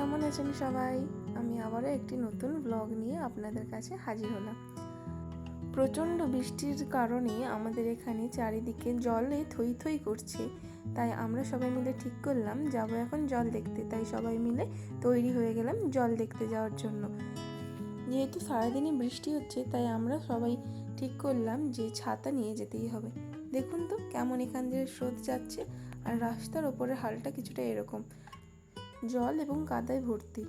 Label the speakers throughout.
Speaker 1: কেমন আছেন সবাই? আমি আবারও একটি নতুন ব্লগ নিয়ে আপনাদের কাছে হাজির হলাম। প্রচণ্ড বৃষ্টির কারণে আমাদের এখানে চারিদিকে জলে থই থই করছে, তাই আমরা সবাই মিলে ঠিক করলাম যাব এখন জল দেখতে। তাই সবাই মিলে তৈরি হয়ে গেলাম জল দেখতে যাওয়ার জন্য। যেহেতু সারাদিনই বৃষ্টি হচ্ছে, তাই আমরা সবাই ঠিক করলাম যে ছাতা নিয়ে যেতেই হবে। দেখুন তো কেমন এখান দিয়ে স্রোত যাচ্ছে, আর রাস্তার ওপরের হালটা কিছুটা এরকম, জল এবং কাদায় ভর্তি।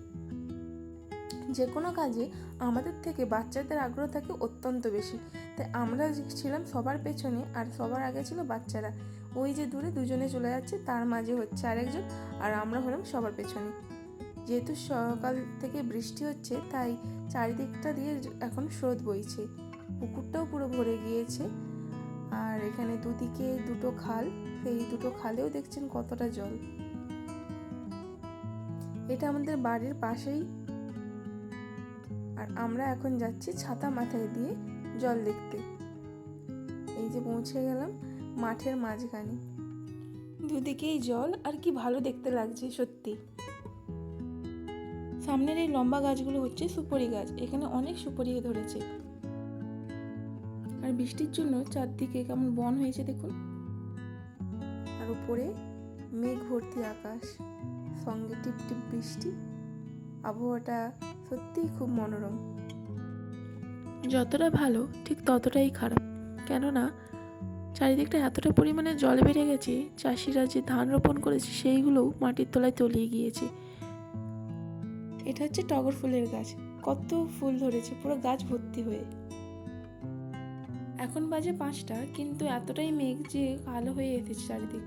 Speaker 1: যে কোনো কাজে আমাদের থেকে বাচ্চাদের আগ্রহ থাকে অত্যন্ত বেশি, তাই আমরা ছিলাম সবার পেছনে আর সবার আগে ছিল বাচ্চারা। ওই যে দূরে দুজনে চলে যাচ্ছে, তার মাঝে হচ্ছে আরেকজন, আর আমরা হলাম সবার পেছনে। যেহেতু সকাল থেকে বৃষ্টি হচ্ছে, তাই চারিদিকটা দিয়ে এখন স্রোত বইছে, পুকুরটাও পুরো ভরে গিয়েছে। আর এখানে দুদিকে দুটো খাল, সেই দুটো খালেও দেখছেন কতটা জল। এটা আমাদের বাড়ির পাশেই, আর আমরা এখন যাচ্ছি ছাতা মাথায় দিয়ে জল দেখতে। এই যে পৌঁছে গেলাম মাঠের মাঝখানে, দুদিকেই জল, আর কি ভালো দেখতে লাগছে সত্যি। সামনের এই লম্বা গাছগুলো হচ্ছে সুপারি গাছ, এখানে অনেক সুপারি ধরেছে। আর বৃষ্টির জন্য চারদিকে কেমন বন হয়েছে দেখুন, আর উপরে মেঘ ভর্তি আকাশ, সঙ্গে টিপ টিপ বৃষ্টি। আবহাওয়াটা সত্যিই খুব মনোরম। যতটা ভালো ঠিক ততটাই খারাপ, কেননা চারিদিকটা এতটা পরিমাণে জল বেড়ে গেছে, চাষিরা যে ধান রোপণ করেছে সেইগুলোও মাটির তলায় তলিয়ে গিয়েছে। এটা হচ্ছে টগর ফুলের গাছ, কত ফুল ধরেছে পুরো গাছ ভর্তি হয়ে। এখন বাজে 5টা, কিন্তু এতটাই মেঘ যে কালো হয়ে এসেছে চারিদিক।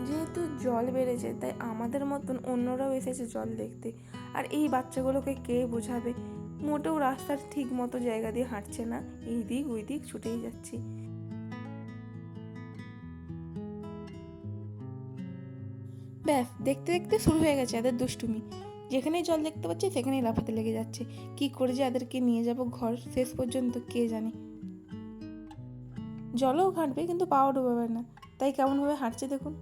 Speaker 1: যেহেতু জল বেড়েছে, তাই আমাদের মতন অন্যরাও এসেছে জল দেখতে। আর এই বাচ্চাগুলোকে কে বোঝাবে, মোটেও রাস্তার ঠিক মতো জায়গা দিয়ে হাঁটছে না, এই দিক ওই দিক ছুটেই যাচ্ছে। ব্যাস, দেখতে দেখতে শুরু হয়ে গেছে এদের দুষ্টুমি। যেখানেই জল দেখতে পাচ্ছে সেখানেই লাফাতে লেগে যাচ্ছে। কি করে যে এদেরকে নিয়ে যাব ঘর শেষ পর্যন্ত কে জানে। জলও ঘাঁটবে কিন্তু পাও ডোবাবে না, তাই কেমনভাবে হাঁটছে দেখুন।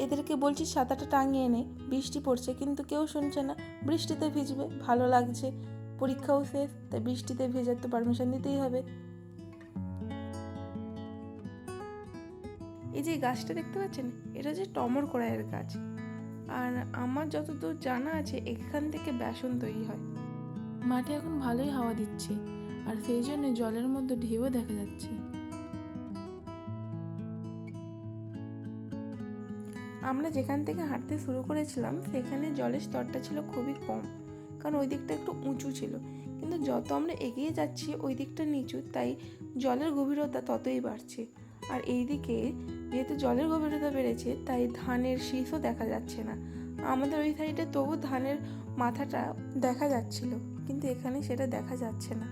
Speaker 1: এদেরকে বলছি ছাতাটা টাঙিয়ে নে, বৃষ্টি পড়ছে, কিন্তু কেউ শুনছে না। বৃষ্টিতে ভিজবে, ভালো লাগছে, পরীক্ষাও শেষ, তাই বৃষ্টিতে ভেজার তো পারমিশন দিতেই হবে। এই যে গাছটা দেখতে পাচ্ছেন, এটা হচ্ছে টমর কড়াইয়ের গাছ। আর আমার যতদূর জানা আছে, এখান থেকে বেসন তৈরি হয়। মাঠে এখন ভালোই হাওয়া দিচ্ছে, আর সেই জন্য জলের মধ্যে ঢেউও দেখা যাচ্ছে। আমরা যেখান থেকে হাঁটতে শুরু করেছিলাম, সেখানে জলের স্তরটা ছিল খুবই কম, কারণ ওই দিকটা একটু উঁচু ছিল। কিন্তু যত আমরা এগিয়ে যাচ্ছি ওই দিকটা নিচু, তাই জলের গভীরতা ততই বাড়ছে। আর এই দিকে যেহেতু জলের গভীরতা বেড়েছে, তাই ধানের শীষও দেখা যাচ্ছে না। আমাদের ওই সাইডে তবু ধানের মাথাটা দেখা যাচ্ছিল, কিন্তু এখানে সেটা দেখা যাচ্ছে না।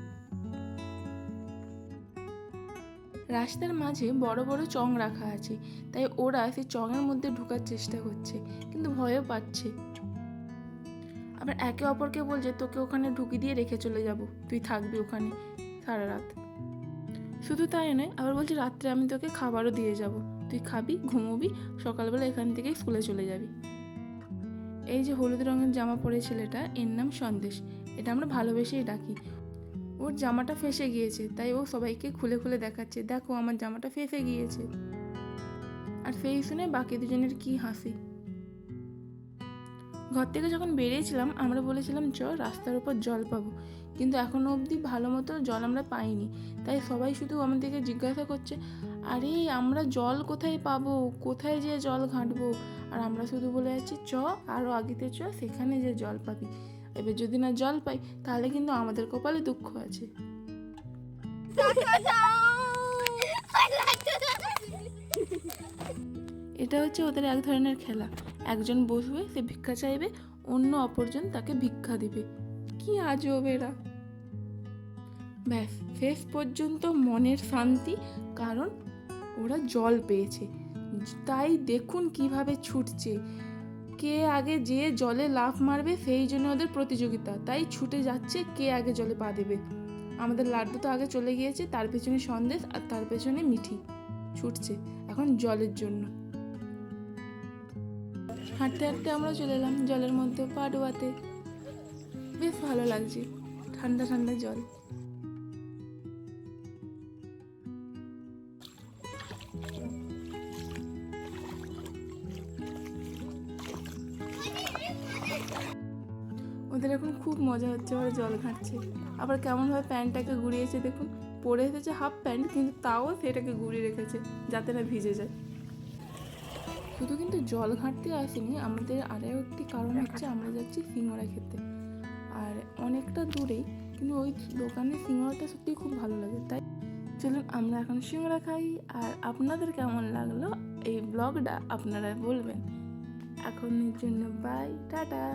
Speaker 1: রাস্তার মাঝে বড় বড় চং রাখা আছে, তাই ওরা সেই চঙের মধ্যে ঢোকার চেষ্টা করছে, কিন্তু ভয়ও পাচ্ছে। আবার একে অপরকে বলছে, তোকে ওখানে ঢুকি দিয়ে রেখে চলে যাব, তুই থাকবি ওখানে সারা রাত। শুধু তাই নয়, আবার বলছে রাত্রে আমি তোকে খাবারও দিয়ে যাব, তুই খাবি, ঘুমোবি, সকালবেলা এখান থেকে স্কুলে চলে যাবি। এই যে হলুদ রঙের জামা পরে ছেলেটা, এর নাম সন্দেশ, এটা আমরা ভালোবেসেই ডাকি। ওর জামাটা ফেঁসে গিয়েছে, তাই ও সবাইকে খুলে খুলে দেখাচ্ছে, দেখো আমার জামাটা ফেঁসে গিয়েছে। আর সেই শুনে বাকি দুজনের কি হাসি। ঘর থেকে যখন বেরিয়েছিলাম আমরা বলেছিলাম রাস্তার উপর জল পাবো, কিন্তু এখনো অবধি ভালো মতো জল আমরা পাইনি। তাই সবাই শুধু আমাদেরকে জিজ্ঞাসা করছে, আরে আমরা জল কোথায় পাবো, কোথায় যে জল ঘাঁটবো। আর আমরা শুধু বলে যাচ্ছি আরও আগেতে সেখানে যে জল পাবি। এবার যদি না জল পাই, তাহলে কিন্তু আমাদের কপালে দুঃখ আছে। এটা হচ্ছে ওদের এক ধরনের খেলা, একজন বসবে, সে ভিক্ষা চাইবে, অন্য অপরজন তাকে ভিক্ষা দিবে। কি আজব এরা। ব্যাস, শেষ পর্যন্ত মনের শান্তি, কারণ ওরা জল পেয়েছে। তাই দেখুন কিভাবে ছুটছে, কে আগে যে জলে লাফ মারবে সেই জন্য ওদের প্রতিযোগিতা, তাই ছুটে যাচ্ছে কে আগে জলে পা দেবে। আমাদের লাড্ডু তো আগে চলে গিয়েছে, তার পেছনে সন্দেশ, আর তার পেছনে মিঠি ছুটছে এখন জলের জন্য। হাঁটতে হাঁটতে আমরা চলে এলাম জলের মধ্যে পা ডোবাতে। বেশ ভালো লাগছে, ঠান্ডা ঠান্ডা জল। ওদের এখন খুব মজা হচ্ছে, ওরা জল ঘাঁটছে। আবার কেমনভাবে প্যান্টটাকে গুড়িয়েছে দেখুন, পরে এসেছে হাফ প্যান্ট কিন্তু তাও সেটাকে গুড়িয়ে রেখেছে যাতে না ভিজে যায়। শুধু কিন্তু জল ঘাঁটতে আসেনি, আমাদের আরও একটি কারণ হচ্ছে আমরা যাচ্ছি সিঙ্গারা খেতে। আর অনেকটা দূরেই, কিন্তু ওই দোকানের সিঙ্গারাটা সত্যিই খুব ভালো লাগে। তাই চলুন আমরা এখন সিঙ্গারা খাই। আর আপনাদের কেমন লাগলো এই ব্লগটা আপনারা বলবেন। এখনের জন্য বাই, টাটা।